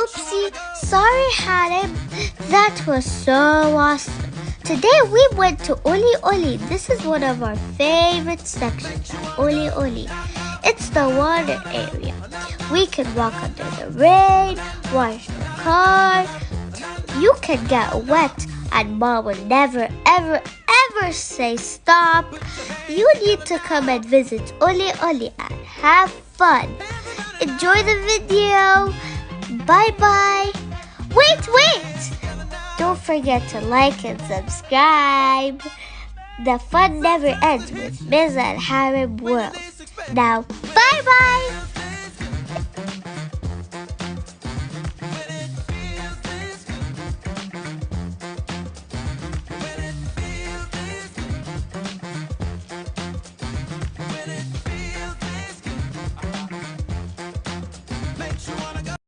Oopsie, sorry Harem. That was so awesome. Today we went to OliOli. This is one of our favorite sections, OliOli. It's the water area. We can walk under the rain, wash the car. You can get wet and Mom will never, ever, ever say stop. You need to come and visit OliOli and have fun. Enjoy the video. Bye-bye. Wait! Don't forget to like and subscribe. The fun never ends with Miz and Harem World. Now, bye-bye.